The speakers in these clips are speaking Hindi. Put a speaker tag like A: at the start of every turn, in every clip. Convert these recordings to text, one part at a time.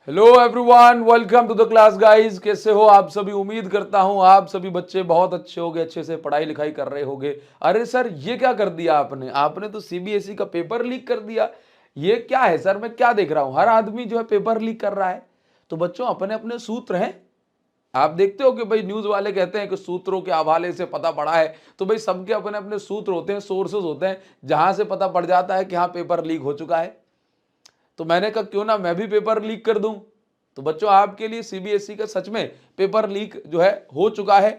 A: Hello everyone, welcome to the class guys. कैसे हो आप सभी? उम्मीद करता हूं आप सभी बच्चे बहुत अच्छे होंगे, अच्छे से पढ़ाई लिखाई कर रहे होंगे। अरे सर, ये क्या कर दिया आपने? आपने तो सीबीएसई का पेपर लीक कर दिया। ये क्या है सर? मैं क्या देख रहा हूं, हर आदमी जो है पेपर लीक कर रहा है। तो बच्चों, अपने अपने सूत्र हैं। आप देखते हो कि भाई न्यूज वाले कहते हैं कि सूत्रों के हवाले से पता पड़ा है। तो भाई सबके अपने अपने सूत्र होते हैं, सोर्सेज होते हैं, जहां से पता पड़ जाता है कि हाँ पेपर लीक हो चुका है। तो मैंने कहा क्यों ना मैं भी पेपर लीक कर दूं। तो बच्चों, आपके लिए सीबीएसई का सच में पेपर लीक जो है हो चुका है।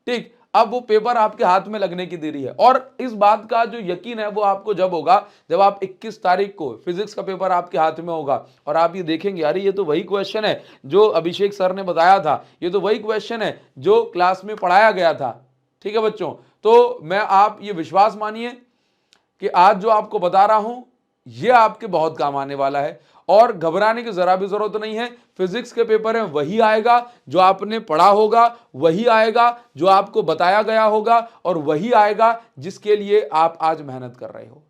A: ठीक, अब वो पेपर आपके हाथ में लगने की देरी है। और इस बात का जो यकीन है वो आपको जब होगा जब आप 21 तारीख को फिजिक्स का पेपर आपके हाथ में होगा और आप ये देखेंगे अरे ये तो वही क्वेश्चन है जो अभिषेक सर ने बताया था, ये तो वही क्वेश्चन है जो क्लास में पढ़ाया गया था। ठीक है बच्चों, तो मैं आप ये विश्वास मानिए कि आज जो आपको बता रहा हूं ये आपके बहुत काम आने वाला है। और घबराने की जरा भी जरूरत नहीं है। फिजिक्स के पेपर में वही आएगा जो आपने पढ़ा होगा, वही आएगा जो आपको बताया गया होगा, और वही आएगा जिसके लिए आप आज मेहनत कर रहे हो।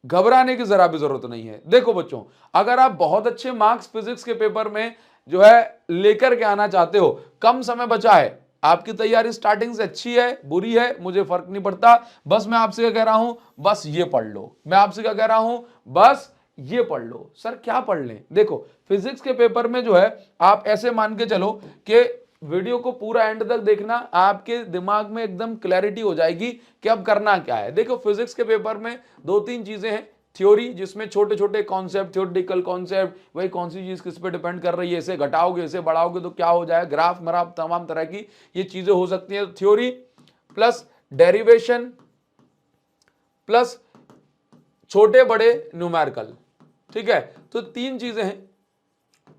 A: घबराने की जरा भी जरूरत नहीं है। देखो बच्चों, अगर आप बहुत अच्छे मार्क्स फिजिक्स के पेपर में जो है लेकर के आना चाहते हो, कम समय बचा है, आपकी तैयारी स्टार्टिंग से अच्छी है बुरी है मुझे फर्क नहीं पड़ता, बस मैं आपसे क्या कह रहा हूं, बस ये पढ़ लो। मैं आपसे क्या कह रहा हूं, बस ये पढ़ लो। सर क्या पढ़ लें? देखो, फिजिक्स के पेपर में जो है आप ऐसे मान के चलो कि वीडियो को पूरा एंड तक देखना, आपके दिमाग में एकदम क्लैरिटी हो जाएगी कि अब करना क्या है। देखो, फिजिक्स के पेपर में दो तीन चीजें हैं। थ्योरी, जिसमें छोटे छोटे कॉन्सेप्ट, थ्योरेटिकल कॉन्सेप्ट, वही कौन सी चीज किस पे डिपेंड कर रही है, इसे घटाओगे इसे बढ़ाओगे तो क्या हो जाएगा, ग्राफ मराफ तमाम तरह की ये चीजें हो सकती हैं। थ्योरी प्लस डेरिवेशन प्लस छोटे बड़े न्यूमेरिकल। ठीक है, तो तीन चीजें हैं,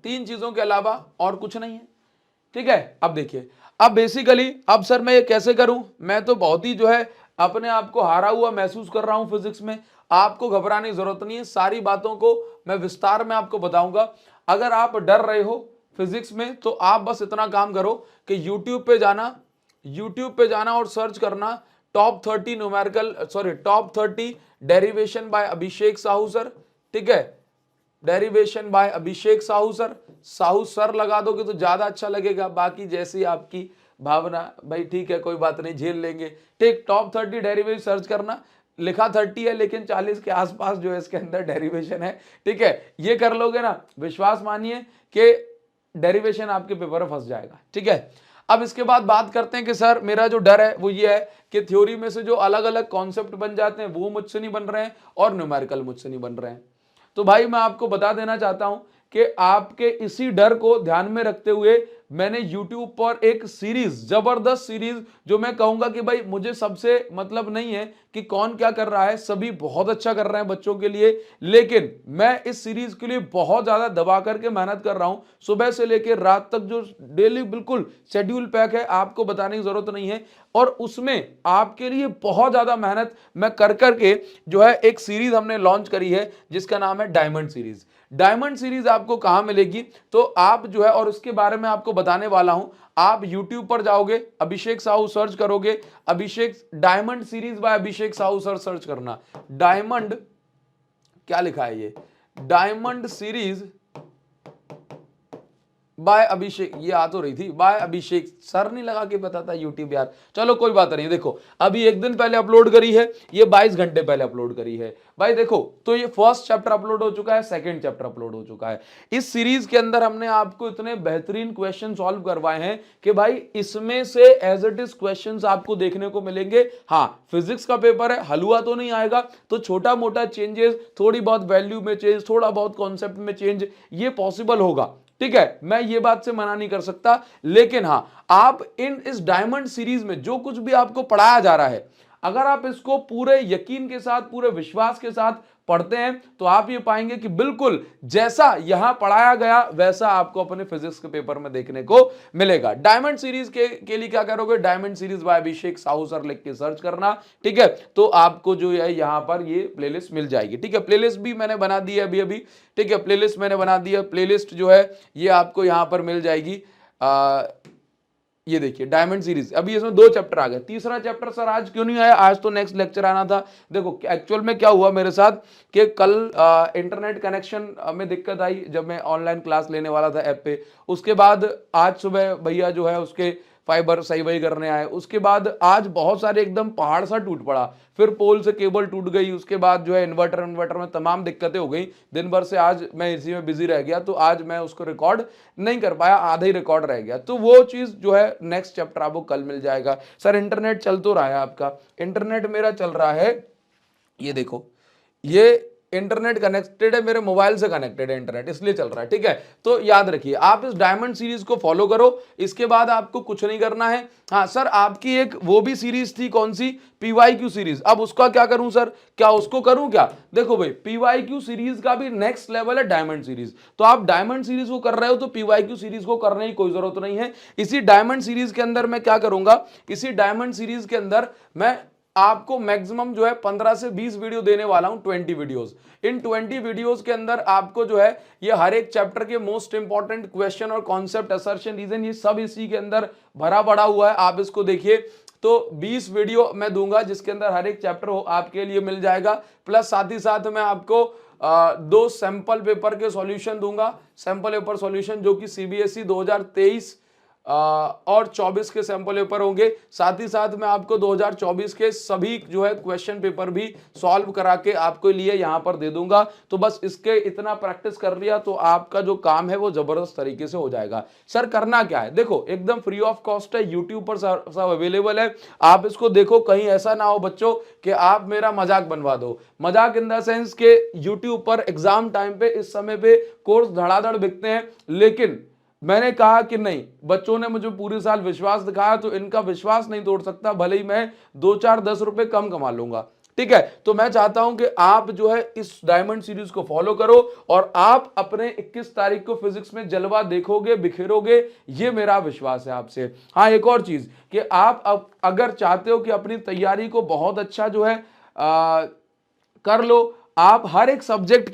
A: तीन चीजों के अलावा और कुछ नहीं है। ठीक है, अब देखिए, अब बेसिकली अब सर मैं ये कैसे करूं? मैं तो बहुत ही जो है अपने आप को हारा हुआ महसूस कर रहा हूं फिजिक्स में। आपको घबराने की जरूरत नहीं है, सारी बातों को मैं विस्तार में आपको बताऊंगा। अगर आप डर रहे हो फिजिक्स में तो आप बस इतना काम करो कि यूट्यूब पे जाना, यूट्यूब पे जाना और सर्च करना top 30 numerical, sorry top 30 derivation by Abhishek Sahu sir. ठीक है, derivation by Abhishek Sahu sir, Sahu sir लगा दोगे तो ज्यादा अच्छा लगेगा, बाकी जैसी आपकी भावना, भाई ठीक है कोई बात नहीं, झेल लेंगे। ठीक, टॉप 30 डेरिवेशन सर्च करना, लिखा 30 है लेकिन 40 के आसपास जो है इसके अंदर डेरिवेशन है। ठीक है, ये कर लोगे ना, विश्वास मानिए कि डेरिवेशन आपके पेपर में फंस जाएगा। ठीक है, अब इसके बाद बात करते हैं कि सर मेरा जो डर है वो ये है कि थ्योरी में से जो अलग अलग कॉन्सेप्ट बन जाते हैं वो मुझसे नहीं बन रहे हैं और न्यूमेरिकल मुझसे नहीं बन रहे हैं। तो भाई मैं आपको बता देना चाहता हूं कि आपके इसी डर को ध्यान में रखते हुए मैंने YouTube पर एक सीरीज, जबरदस्त सीरीज, जो मैं कहूंगा कि भाई मुझे सबसे मतलब नहीं है कि कौन क्या कर रहा है, सभी बहुत अच्छा कर रहे हैं बच्चों के लिए, लेकिन मैं इस सीरीज के लिए बहुत ज्यादा दबा करके मेहनत कर रहा हूं। सुबह से लेकर रात तक जो डेली बिल्कुल शेड्यूल पैक है, आपको बताने की जरूरत नहीं है। और उसमें आपके लिए बहुत ज्यादा मेहनत मैं कर करके जो है एक सीरीज हमने लॉन्च करी है जिसका नाम है डायमंड सीरीज। डायमंड सीरीज आपको कहां मिलेगी? तो आप जो है, और उसके बारे में आपको बताने वाला हूं, आप YouTube पर जाओगे, अभिषेक साहू सर्च करोगे, Abhishek diamond series by Abhishek Sahu sir search करना, डायमंड क्या लिखा है ये, डायमंड सीरीज बाय अभिषेक, ये आ तो रही थी बाय अभिषेक सर, नहीं लगा के बताता यूट्यूब यार। चलो कोई बात नहीं, देखो अभी एक दिन पहले अपलोड करी है, ये 22 घंटे पहले अपलोड करी है भाई। देखो तो ये फर्स्ट चैप्टर अपलोड हो चुका है, सेकंड चैप्टर अपलोड हो चुका है। इस सीरीज के अंदर हमने आपको इतने बेहतरीन क्वेश्चन सॉल्व करवाए हैं कि भाई इसमें से एज इट इज क्वेश्चन आपको देखने को मिलेंगे। हाँ, फिजिक्स का पेपर है, हलवा तो नहीं आएगा, तो छोटा मोटा चेंजेस, थोड़ी बहुत वैल्यू में चेंज, थोड़ा बहुत कॉन्सेप्ट में चेंज, ये पॉसिबल होगा। ठीक है, मैं ये बात से मना नहीं कर सकता, लेकिन हां, आप इस डायमंड सीरीज में जो कुछ भी आपको पढ़ाया जा रहा है, अगर आप इसको पूरे यकीन के साथ, पूरे विश्वास के साथ पढ़ते हैं तो आप ये पाएंगे कि बिल्कुल जैसा यहां पढ़ाया गया वैसा आपको अपने फिजिक्स के पेपर में देखने को मिलेगा। डायमंड सीरीज के लिए क्या करोगे, diamond series by Abhishek Sahu sir लिख के सर्च करना। ठीक है, तो आपको जो है यहां पर ये प्लेलिस्ट मिल जाएगी। ठीक है, प्लेलिस्ट भी मैंने बना दी है अभी अभी। ठीक है, प्लेलिस्ट मैंने बना दी है, प्लेलिस्ट जो है ये आपको यहां पर मिल जाएगी। ये देखिए डायमंड सीरीज, अभी इसमें 2 चैप्टर आ गए। तीसरा चैप्टर सर आज क्यों नहीं आया, आज तो नेक्स्ट लेक्चर आना था। देखो एक्चुअल में क्या हुआ मेरे साथ कि कल इंटरनेट कनेक्शन में दिक्कत आई जब मैं ऑनलाइन क्लास लेने वाला था ऐप पे। उसके बाद आज सुबह भैया जो है उसके फाइबर सही वही करने आए। उसके बाद आज बहुत सारे एकदम पहाड़ सा टूट पड़ा, फिर पोल से केबल टूट गई। उसके बाद जो है इन्वर्टर में तमाम दिक्कतें हो गई। दिन भर से आज मैं इसी में बिजी रह गया, तो आज मैं उसको रिकॉर्ड नहीं कर पाया, आधा ही रिकॉर्ड रह गया। तो वो चीज जो है नेक्स्ट चैप्टर आपको कल मिल जाएगा। सर इंटरनेट चल तो रहा है आपका, इंटरनेट मेरा चल रहा है, ये देखो ये इंटरनेट कनेक्टेड है, मेरे मोबाइल से कनेक्टेड है इंटरनेट, इसलिए चल रहा है। ठीक है, तो याद रखिए आप इस डायमंड सीरीज को फॉलो करो, इसके बाद आपको कुछ नहीं करना है। हाँ सर आपकी एक वो भी सीरीज थी, कौन सी, पीवाईक्यू सीरीज, अब उसका क्या करूं सर, क्या उसको करूं क्या। देखो भाई पीवाईक्यू सीरीज का भी नेक्स्ट लेवल है डायमंड सीरीज, तो आप डायमंड सीरीज को कर रहे हो तो पीवाईक्यू सीरीज को करने की कोई जरूरत नहीं है। इसी डायमंड सीरीज के अंदर मैं क्या करूंगा, इसी डायमंड सीरीज के अंदर मैं आपको मैक्सिमम जो है 15 से 20 वीडियो देने वाला हूं, 20 वीडियोस। इन 20 वीडियोस के अंदर आपको जो है ये हर एक चैप्टर के मोस्ट इंपॉर्टेंट क्वेश्चन और कॉन्सेप्ट, असर्शन, रीजन, ये सब इसी के अंदर भरा पड़ा हुआ है। आप इसको देखिए, तो 20 वीडियो मैं दूंगा जिसके अंदर हर एक चैप्टर हो आपके लिए मिल जाएगा। प्लस साथ ही साथ मैं आपको 2 सैंपल पेपर के सॉल्यूशन दूंगा, सैंपल पेपर सॉल्यूशन जो कि सीबीएसई 2023 और 24 के सैंपल पेपर होंगे। साथ ही साथ मैं आपको 2024 के सभी जो है क्वेश्चन पेपर भी सॉल्व करा के आपके लिए यहां पर दे दूंगा। तो बस इसके इतना प्रैक्टिस कर लिया तो आपका जो काम है वो जबरदस्त तरीके से हो जाएगा। सर करना क्या है, देखो एकदम फ्री ऑफ कॉस्ट है, यूट्यूब पर सब अवेलेबल है, आप इसको देखो। कहीं ऐसा ना हो बच्चों कि आप मेरा मजाक बनवा दो, मजाक इन द सेंस के यूट्यूब पर एग्जाम टाइम पे इस समय पे कोर्स धड़ाधड़ बिकते हैं, लेकिन मैंने कहा कि नहीं, बच्चों ने मुझे पूरे साल विश्वास दिखाया तो इनका विश्वास नहीं तोड़ सकता, भले ही मैं 2-4-10 रुपए कम कमा लूंगा। ठीक है, तो मैं चाहता हूं कि आप जो है इस डायमंड सीरीज को फॉलो करो और आप अपने 21 तारीख को फिजिक्स में जलवा देखोगे, बिखेरोगे, ये मेरा विश्वास है आपसे। हाँ एक और चीज कि आप अगर चाहते हो कि अपनी तैयारी को बहुत अच्छा जो है कर लो, आप हर एक सब्जेक्ट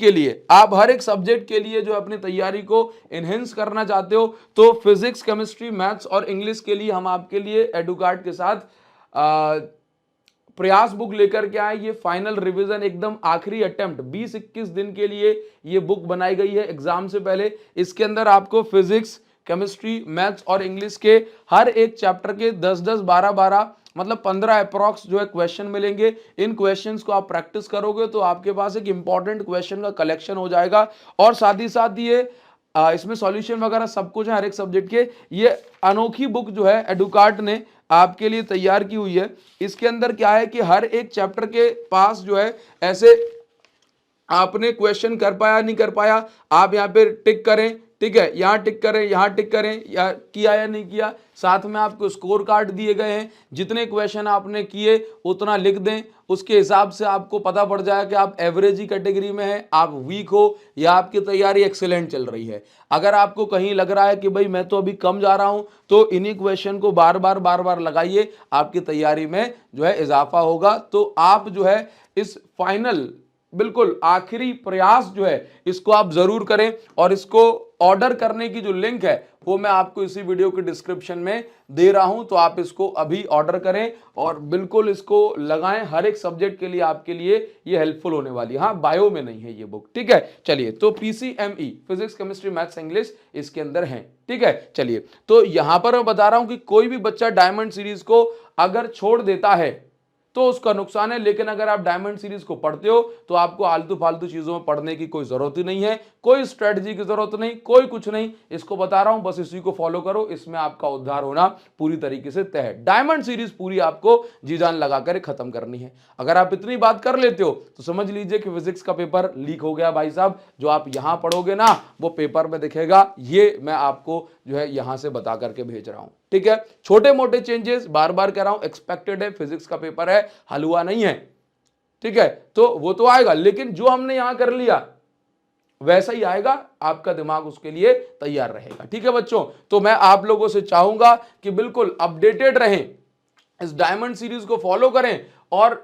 A: के लिए जो अपनी तैयारी को एनहेंस करना चाहते हो, तो फिजिक्स, केमिस्ट्री, मैथ्स और इंग्लिश के लिए हम आपके लिए एडुकार्ड के साथ प्रयास बुक लेकर के आए। ये फाइनल रिवीजन एकदम आखिरी अटेम्प्ट 20-21 दिन के लिए ये बुक बनाई गई है एग्जाम से पहले। इसके अंदर आपको फिजिक्स, केमिस्ट्री, मैथ्स और इंग्लिश के हर एक चैप्टर के 10-10, 12-12 मतलब 15 अप्रॉक्स जो है क्वेश्चन मिलेंगे। इन क्वेश्चंस को आप प्रैक्टिस करोगे तो आपके पास एक इंपॉर्टेंट क्वेश्चन का कलेक्शन हो जाएगा। और साथ ही साथ ये इसमें सॉल्यूशन वगैरह सब कुछ है हर एक सब्जेक्ट के। ये अनोखी बुक जो है एडुकार्ट ने आपके लिए तैयार की हुई है। इसके अंदर क्या है कि हर एक चैप्टर के पास जो है ऐसे आपने क्वेश्चन कर पाया नहीं कर पाया, आप यहाँ पे टिक करें, ठीक है, यहाँ टिक करें, यहाँ टिक करें, या किया या नहीं किया। साथ में आपको स्कोर कार्ड दिए गए हैं, जितने क्वेश्चन आपने किए उतना लिख दें, उसके हिसाब से आपको पता पड़ जाए कि आप एवरेज ही कैटेगरी में हैं, आप वीक हो या आपकी तैयारी एक्सीलेंट चल रही है। अगर आपको कहीं लग रहा है कि भाई मैं तो अभी कम जा रहा हूं, तो इन्हीं क्वेश्चन को बार बार लगाइए, आपकी तैयारी में जो है इजाफा होगा। तो आप जो है इस फाइनल बिल्कुल आखिरी प्रयास जो है इसको आप जरूर करें, और इसको ऑर्डर करने की जो लिंक है वो मैं आपको इसी वीडियो के डिस्क्रिप्शन में दे रहा हूं, तो आप इसको अभी ऑर्डर करें और बिल्कुल इसको लगाएं। हर एक सब्जेक्ट के लिए आपके लिए ये हेल्पफुल होने वाली है। हाँ बायो में नहीं है ये बुक, ठीक है। चलिए, तो पीसीएमई फिजिक्स, केमिस्ट्री, मैथ्स, इंग्लिश इसके अंदर है, ठीक है। चलिए, तो यहां पर मैं बता रहा हूं कि कोई भी बच्चा डायमंड सीरीज को अगर छोड़ देता है तो उसका नुकसान है, लेकिन अगर आप डायमंड सीरीज को पढ़ते हो तो आपको आलतू फालतू चीजों में पढ़ने की कोई जरूरत ही नहीं है, कोई स्ट्रेटजी की जरूरत नहीं, कोई कुछ नहीं। इसको बता रहा हूं, बस इसी को फॉलो करो, इसमें आपका उद्धार होना पूरी तरीके से तय है। डायमंड सीरीज पूरी आपको जी जान लगाकर खत्म करनी है। अगर आप इतनी बात कर लेते हो तो समझ लीजिए कि फिजिक्स का पेपर लीक हो गया भाई साहब। जो आप यहां पढ़ोगे ना वो पेपर में दिखेगा, ये मैं आपको जो है यहां से बता करके भेज रहा हूं, ठीक है। छोटे मोटे चेंजेस बार बार कह रहा हूं, एक्सपेक्टेड है, फिजिक्स का पेपर है, हलवा नहीं है, ठीक है। तो वो तो आएगा, लेकिन जो हमने यहां कर लिया वैसा ही आएगा, आपका दिमाग उसके लिए तैयार रहेगा, ठीक है बच्चों। तो मैं आप लोगों से चाहूंगा कि बिल्कुल अपडेटेड रहें, इस डायमंड सीरीज को फॉलो करें। और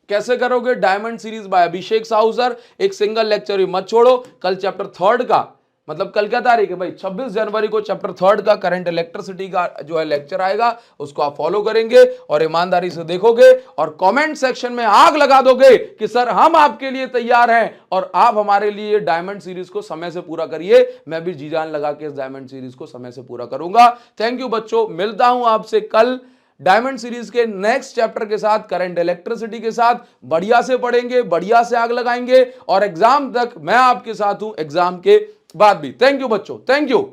A: कैसे करोगे, diamond series by Abhishek Sahu sir, एक सिंगल लेक्चर भी मत छोड़ो। कल चैप्टर 3 का मतलब कल क्या तारीख है भाई, 26 जनवरी को चैप्टर 3 का करंट इलेक्ट्रिसिटी का जो है लेक्चर आएगा, उसको आप फॉलो करेंगे और ईमानदारी से देखोगे और कमेंट सेक्शन में आग लगा दोगे कि सर हम आपके लिए तैयार हैं और आप हमारे लिए डायमंड सीरीज को समय से पूरा करिए। मैं भी जी जान लगा के इस डायमंड सीरीज को समय से पूरा करूंगा। थैंक यू बच्चों, मिलता हूं आपसे कल डायमंड सीरीज के नेक्स्ट चैप्टर के साथ, करंट इलेक्ट्रिसिटी के साथ। बढ़िया से पढ़ेंगे, बढ़िया से आग लगाएंगे और एग्जाम तक मैं आपके साथ हूं, एग्जाम के बाद भी। थैंक यू बच्चों, थैंक यू।